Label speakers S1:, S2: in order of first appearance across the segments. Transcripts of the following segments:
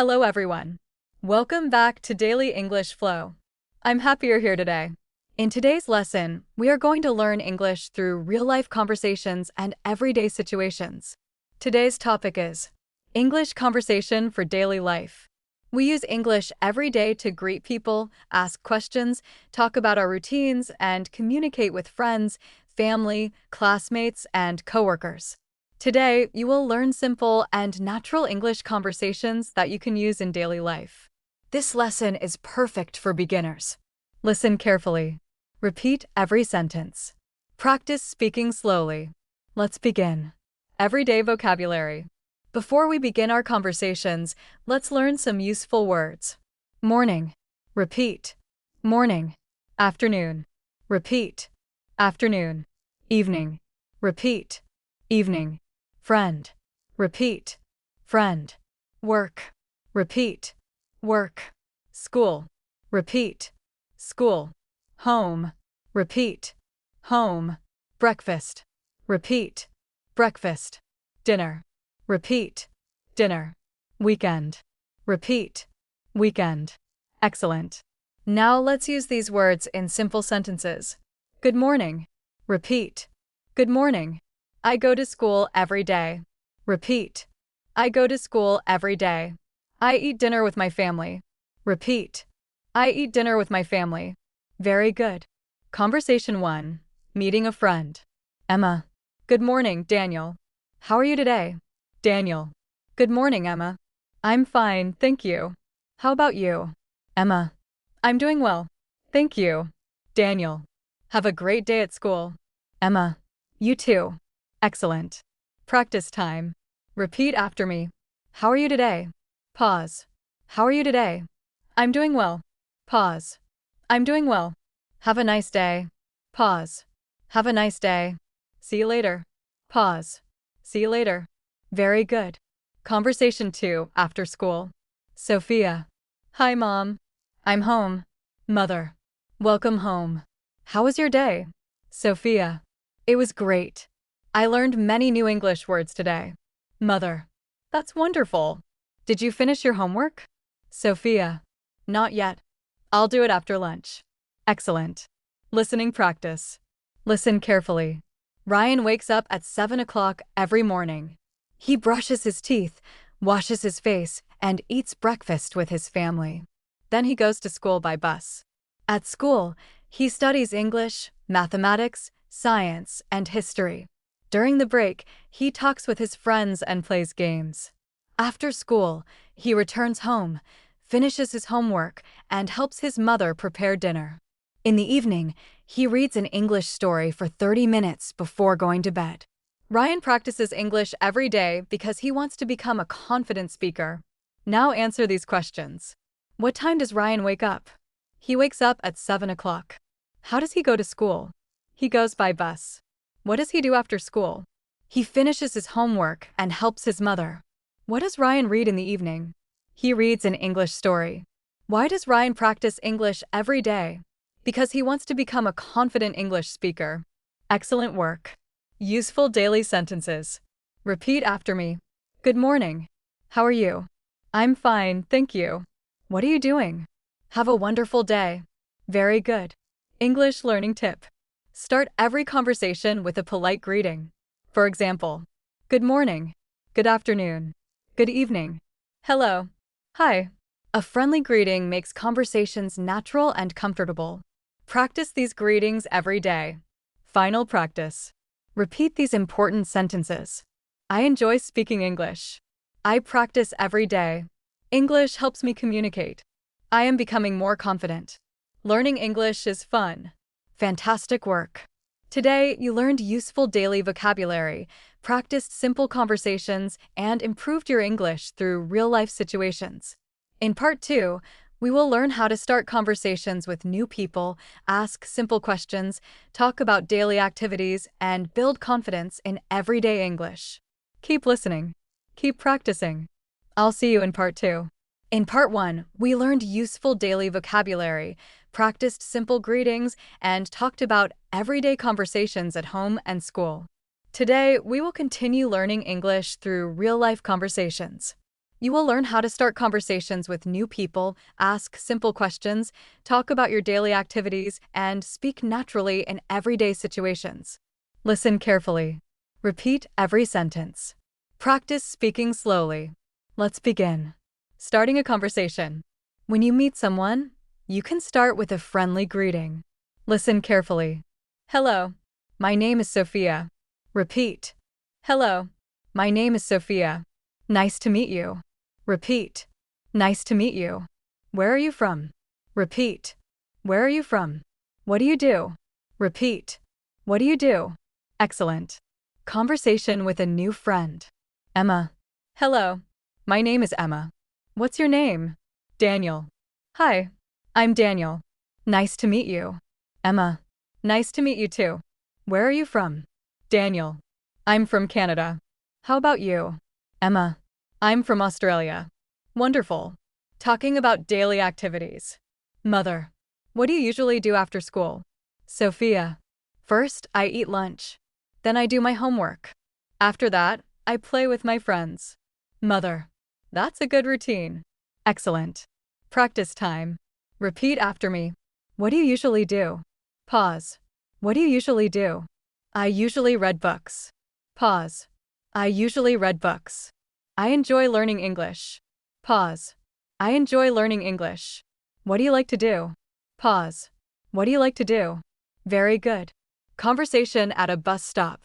S1: Hello everyone. Welcome back to Daily English Flow. I'm happy you're here today. In today's lesson, we are going to learn English through real-life conversations and everyday situations. Today's topic is English conversation for daily life. We use English every day to greet people, ask questions, talk about our routines, and communicate with friends, family, classmates, and coworkers. Today, you will learn simple and natural English conversations that you can use in daily life. This lesson is perfect for beginners. Listen carefully. Repeat every sentence. Practice speaking slowly. Let's begin. Everyday vocabulary. Before we begin our conversations, let's learn some useful words. Morning. Repeat. Morning. Afternoon. Repeat. Afternoon. Evening. Repeat. Evening. Friend. Repeat. Friend. Work. Repeat. Work. School. Repeat. School. Home. Repeat. Home. Breakfast. Repeat. Breakfast. Dinner. Repeat. Dinner. Weekend. Repeat. Weekend. Excellent. Now let's use these words in simple sentences. Good morning. Repeat. Good morning. I go to school every day. Repeat. I go to school every day. I eat dinner with my family. Repeat. I eat dinner with my family. Very good. Conversation 1. Meeting a friend. Emma. Good morning, Daniel. How are you today? Daniel. Good morning, Emma. I'm fine, thank you. How about you? Emma. I'm doing well. Thank you. Daniel. Have a great day at school. Emma. You too. Excellent. Practice time. Repeat after me. How are you today? Pause. How are you today? I'm doing well. Pause. I'm doing well. Have a nice day. Pause. Have a nice day. See you later. Pause. See you later. Very good. Conversation 2 after school. Sophia. Hi, Mom. I'm home. Mother. Welcome home. How was your day? Sophia. It was great. I learned many new English words today. Mother. That's wonderful. Did you finish your homework? Sophia. Not yet. I'll do it after lunch. Excellent. Listening practice. Listen carefully. Ryan wakes up at 7 o'clock every morning. He brushes his teeth, washes his face, and eats breakfast with his family. Then he goes to school by bus. At school, he studies English, mathematics, science, and history. During the break, he talks with his friends and plays games. After school, he returns home, finishes his homework, and helps his mother prepare dinner. In the evening, he reads an English story for 30 minutes before going to bed. Ryan practices English every day because he wants to become a confident speaker. Now answer these questions. What time does Ryan wake up? He wakes up at 7 o'clock. How does he go to school? He goes by bus. What does he do after school? He finishes his homework and helps his mother. What does Ryan read in the evening? He reads an English story. Why does Ryan practice English every day? Because he wants to become a confident English speaker. Excellent work. Useful daily sentences. Repeat after me. Good morning. How are you? I'm fine, thank you. What are you doing? Have a wonderful day. Very good. English learning tip. Start every conversation with a polite greeting. For example, good morning, good afternoon, good evening, hello, hi. A friendly greeting makes conversations natural and comfortable. Practice these greetings every day. Final practice. Repeat these important sentences. I enjoy speaking English. I practice every day. English helps me communicate. I am becoming more confident. Learning English is fun. Fantastic work. Today, you learned useful daily vocabulary, practiced simple conversations, and improved your English through real-life situations. In Part 2, we will learn how to start conversations with new people, ask simple questions, talk about daily activities, and build confidence in everyday English. Keep listening. Keep practicing. I'll see you in Part 2. In Part 1, we learned useful daily vocabulary, practiced simple greetings, and talked about everyday conversations at home and school. Today, we will continue learning English through real-life conversations. You will learn how to start conversations with new people, ask simple questions, talk about your daily activities, and speak naturally in everyday situations. Listen carefully. Repeat every sentence. Practice speaking slowly. Let's begin. Starting a conversation. When you meet someone, you can start with a friendly greeting. Listen carefully. Hello. My name is Sophia. Repeat. Hello. My name is Sophia. Nice to meet you. Repeat. Nice to meet you. Where are you from? Repeat. Where are you from? What do you do? Repeat. What do you do? Excellent. Conversation with a new friend. Emma. Hello. My name is Emma. What's your name? Daniel. Hi. I'm Daniel. Nice to meet you. Emma. Nice to meet you too. Where are you from? Daniel. I'm from Canada. How about you? Emma. I'm from Australia. Wonderful. Talking about daily activities. Mother. What do you usually do after school? Sophia. First, I eat lunch. Then I do my homework. After that, I play with my friends. Mother. That's a good routine. Excellent. Practice time. Repeat after me. What do you usually do? Pause. What do you usually do? I usually read books. Pause. I usually read books. I enjoy learning English. Pause. I enjoy learning English. What do you like to do? Pause. What do you like to do? Very good. Conversation at a bus stop.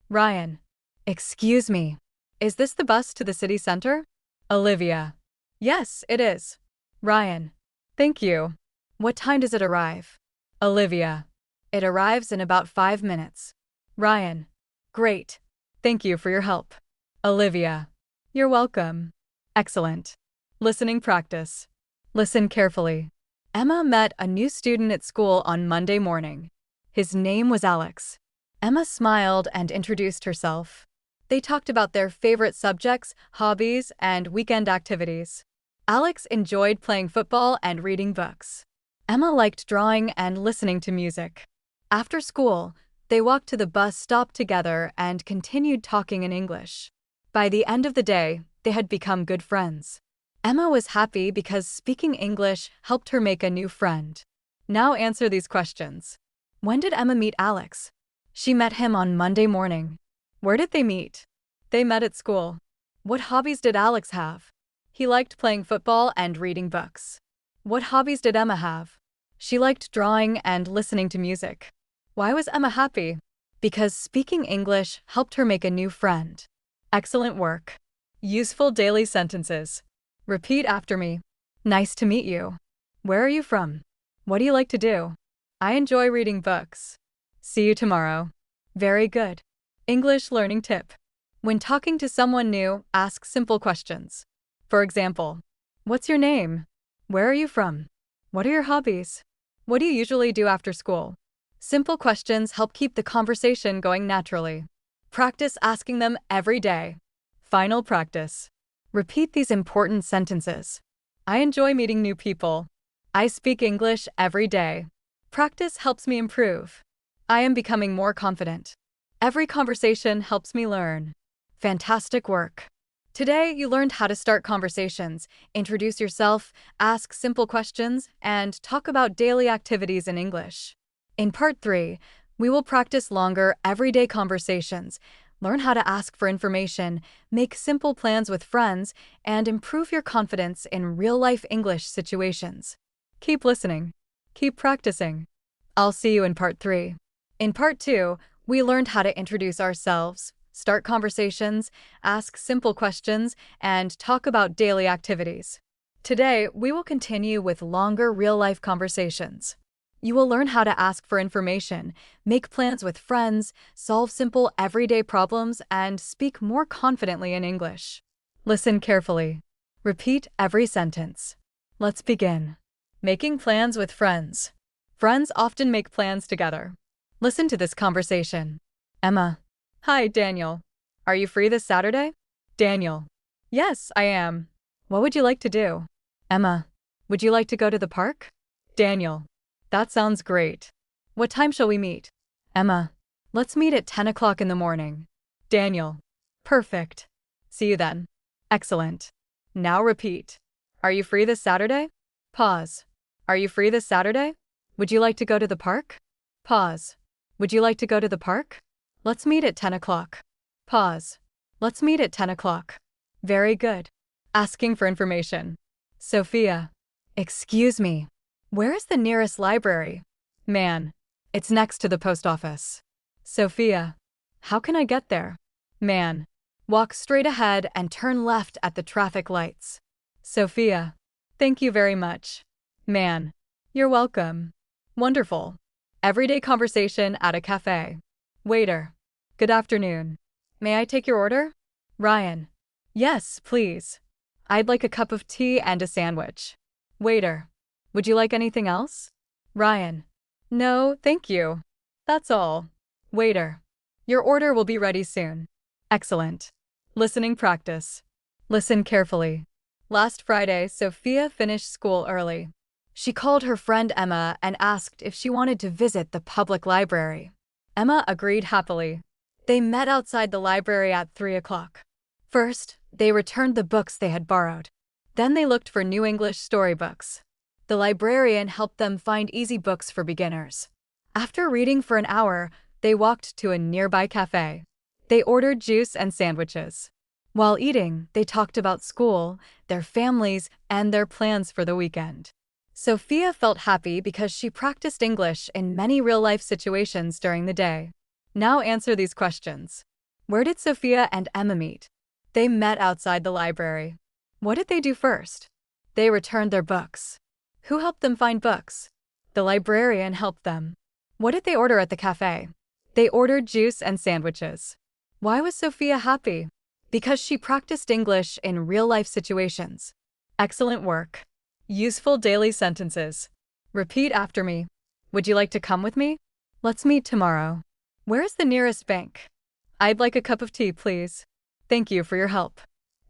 S1: Ryan. Excuse me. Is this the bus to the city center? Olivia. Yes, it is. Ryan. Thank you. What time does it arrive? Olivia. It arrives in about 5 minutes. Ryan. Great. Thank you for your help. Olivia. You're welcome. Excellent. Listening practice. Listen carefully. Emma met a new student at school on Monday morning. His name was Alex. Emma smiled and introduced herself. They talked about their favorite subjects, hobbies, and weekend activities. Alex enjoyed playing football and reading books. Emma liked drawing and listening to music. After school, they walked to the bus stop together and continued talking in English. By the end of the day, they had become good friends. Emma was happy because speaking English helped her make a new friend. Now answer these questions. When did Emma meet Alex? She met him on Monday morning. Where did they meet? They met at school. What hobbies did Alex have? He liked playing football and reading books. What hobbies did Emma have? She liked drawing and listening to music. Why was Emma happy? Because speaking English helped her make a new friend. Excellent work. Useful daily sentences. Repeat after me. Nice to meet you. Where are you from? What do you like to do? I enjoy reading books. See you tomorrow. Very good. English learning tip. When talking to someone new, ask simple questions. For example, what's your name? Where are you from? What are your hobbies? What do you usually do after school? Simple questions help keep the conversation going naturally. Practice asking them every day. Final practice. Repeat these important sentences. I enjoy meeting new people. I speak English every day. Practice helps me improve. I am becoming more confident. Every conversation helps me learn. Fantastic work. Today, you learned how to start conversations, introduce yourself, ask simple questions, and talk about daily activities in English. In Part 3, we will practice longer, everyday conversations, learn how to ask for information, make simple plans with friends, and improve your confidence in real-life English situations. Keep listening. Keep practicing. I'll see you in Part 3. In Part 2, we learned how to introduce ourselves, start conversations, ask simple questions, and talk about daily activities. Today, we will continue with longer real-life conversations. You will learn how to ask for information, make plans with friends, solve simple everyday problems, and speak more confidently in English. Listen carefully. Repeat every sentence. Let's begin. Making plans with friends. Friends often make plans together. Listen to this conversation. Emma. Hi, Daniel. Are you free this Saturday? Daniel. Yes, I am. What would you like to do? Emma. Would you like to go to the park? Daniel. That sounds great. What time shall we meet? Emma. Let's meet at 10 o'clock in the morning. Daniel. Perfect. See you then. Excellent. Now repeat. Are you free this Saturday? Pause. Are you free this Saturday? Would you like to go to the park? Pause. Would you like to go to the park? Let's meet at 10 o'clock. Pause. Let's meet at 10 o'clock. Very good. Asking for information. Sophia. Excuse me. Where is the nearest library? Man. It's next to the post office. Sophia. How can I get there? Man. Walk straight ahead and turn left at the traffic lights. Sophia. Thank you very much. Man. You're welcome. Wonderful. Everyday conversation at a cafe. Waiter. Good afternoon. May I take your order? Ryan. Yes, please. I'd like a cup of tea and a sandwich. Waiter. Would you like anything else? Ryan. No, thank you. That's all. Waiter. Your order will be ready soon. Excellent. Listening practice. Listen carefully. Last Friday, Sophia finished school early. She called her friend Emma and asked if she wanted to visit the public library. Emma agreed happily. They met outside the library at 3 o'clock. First, they returned the books they had borrowed. Then they looked for new English storybooks. The librarian helped them find easy books for beginners. After reading for an hour, they walked to a nearby cafe. They ordered juice and sandwiches. While eating, they talked about school, their families, and their plans for the weekend. Sophia felt happy because she practiced English in many real-life situations during the day. Now answer these questions. Where did Sophia and Emma meet? They met outside the library. What did they do first? They returned their books. Who helped them find books? The librarian helped them. What did they order at the cafe? They ordered juice and sandwiches. Why was Sophia happy? Because she practiced English in real-life situations. Excellent work. Useful daily sentences. Repeat after me. Would you like to come with me? Let's meet tomorrow. Where is the nearest bank? I'd like a cup of tea, please. Thank you for your help.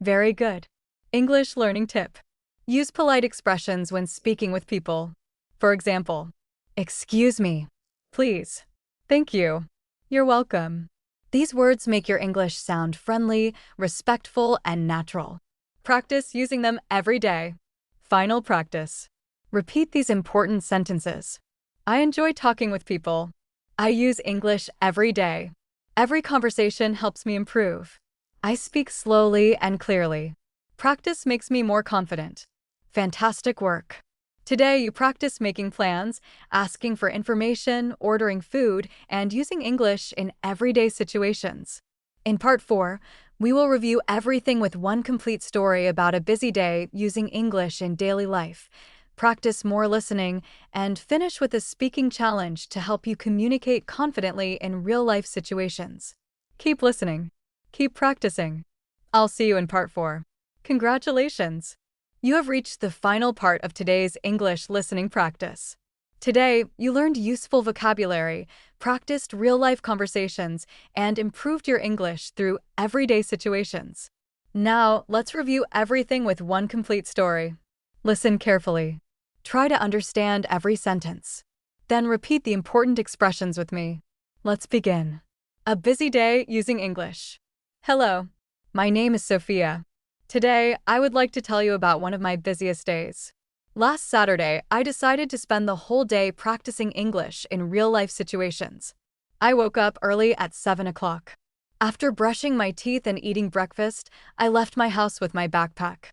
S1: Very good. English learning tip. Use polite expressions when speaking with people. For example, excuse me. Please. Thank you. You're welcome. These words make your English sound friendly, respectful, and natural. Practice using them every day. Final practice. Repeat these important sentences. I enjoy talking with people. I use English every day. Every conversation helps me improve. I speak slowly and clearly. Practice makes me more confident. Fantastic work. Today, you practice making plans, asking for information, ordering food, and using English in everyday situations. In Part 4, we will review everything with one complete story about a busy day using English in daily life, practice more listening, and finish with a speaking challenge to help you communicate confidently in real-life situations. Keep listening. Keep practicing. I'll see you in Part 4. Congratulations! You have reached the final part of today's English listening practice. Today, you learned useful vocabulary, practiced real-life conversations, and improved your English through everyday situations. Now, let's review everything with one complete story. Listen carefully. Try to understand every sentence. Then repeat the important expressions with me. Let's begin. A busy day using English. Hello, my name is Sophia. Today, I would like to tell you about one of my busiest days. Last Saturday, I decided to spend the whole day practicing English in real-life situations. I woke up early at 7 o'clock. After brushing my teeth and eating breakfast, I left my house with my backpack.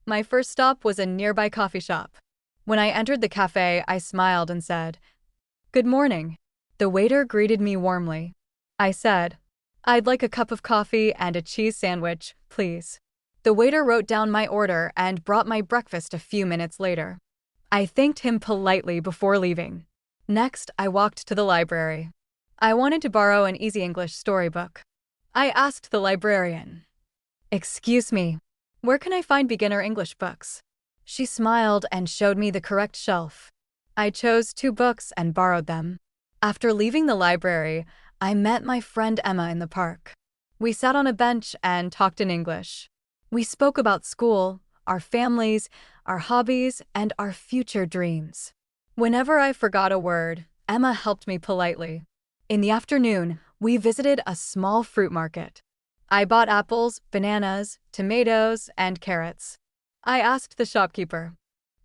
S1: My first stop was a nearby coffee shop. When I entered the cafe, I smiled and said, "Good morning." The waiter greeted me warmly. I said, "I'd like a cup of coffee and a cheese sandwich, please." The waiter wrote down my order and brought my breakfast a few minutes later. I thanked him politely before leaving. Next, I walked to the library. I wanted to borrow an easy English storybook. I asked the librarian, "Excuse me, where can I find beginner English books?" She smiled and showed me the correct shelf. I chose 2 books and borrowed them. After leaving the library, I met my friend Emma in the park. We sat on a bench and talked in English. We spoke about school, our families, our hobbies, and our future dreams. Whenever I forgot a word, Emma helped me politely. In the afternoon, we visited a small fruit market. I bought apples, bananas, tomatoes, and carrots. I asked the shopkeeper,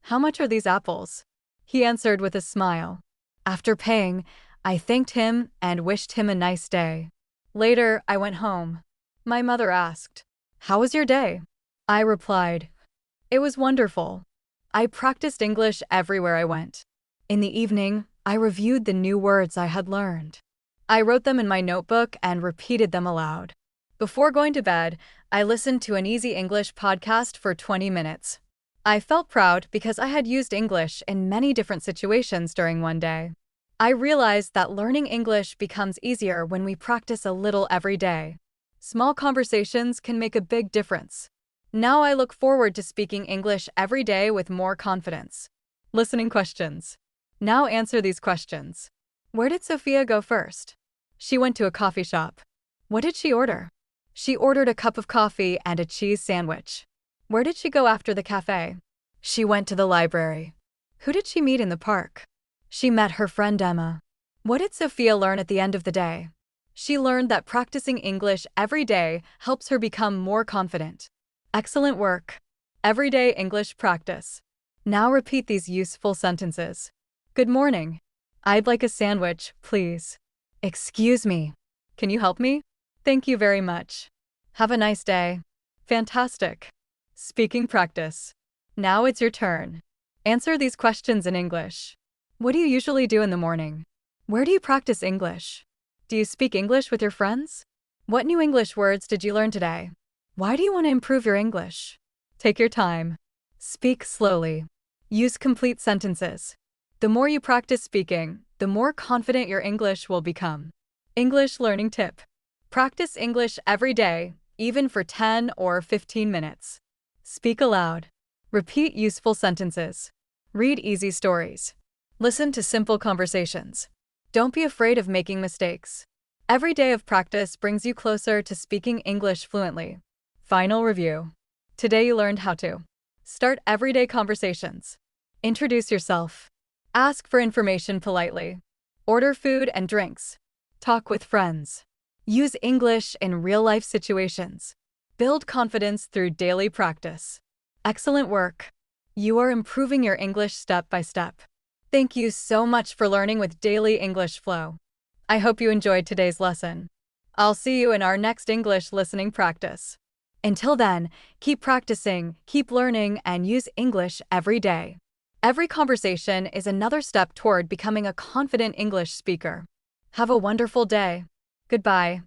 S1: "How much are these apples?" He answered with a smile. After paying, I thanked him and wished him a nice day. Later, I went home. My mother asked, "How was your day?" I replied, "It was wonderful." I practiced English everywhere I went. In the evening, I reviewed the new words I had learned. I wrote them in my notebook and repeated them aloud. Before going to bed, I listened to an Easy English podcast for 20 minutes. I felt proud because I had used English in many different situations during one day. I realized that learning English becomes easier when we practice a little every day. Small conversations can make a big difference. Now I look forward to speaking English every day with more confidence. Listening questions. Now answer these questions. Where did Sophia go first? She went to a coffee shop. What did she order? She ordered a cup of coffee and a cheese sandwich. Where did she go after the cafe? She went to the library. Who did she meet in the park? She met her friend Emma. What did Sophia learn at the end of the day? She learned that practicing English every day helps her become more confident. Excellent work. Everyday English practice. Now repeat these useful sentences. Good morning. I'd like a sandwich, please. Excuse me. Can you help me? Thank you very much. Have a nice day. Fantastic. Speaking practice. Now it's your turn. Answer these questions in English. What do you usually do in the morning? Where do you practice English? Do you speak English with your friends? What new English words did you learn today? Why do you want to improve your English? Take your time. Speak slowly. Use complete sentences. The more you practice speaking, the more confident your English will become. English learning tip. Practice English every day, even for 10 or 15 minutes. Speak aloud. Repeat useful sentences. Read easy stories. Listen to simple conversations. Don't be afraid of making mistakes. Every day of practice brings you closer to speaking English fluently. Final review. Today you learned how to start everyday conversations. Introduce yourself. Ask for information politely. Order food and drinks. Talk with friends. Use English in real-life situations. Build confidence through daily practice. Excellent work. You are improving your English step by step. Thank you so much for learning with Daily English Flow. I hope you enjoyed today's lesson. I'll see you in our next English listening practice. Until then, keep practicing, keep learning, and use English every day. Every conversation is another step toward becoming a confident English speaker. Have a wonderful day. Goodbye.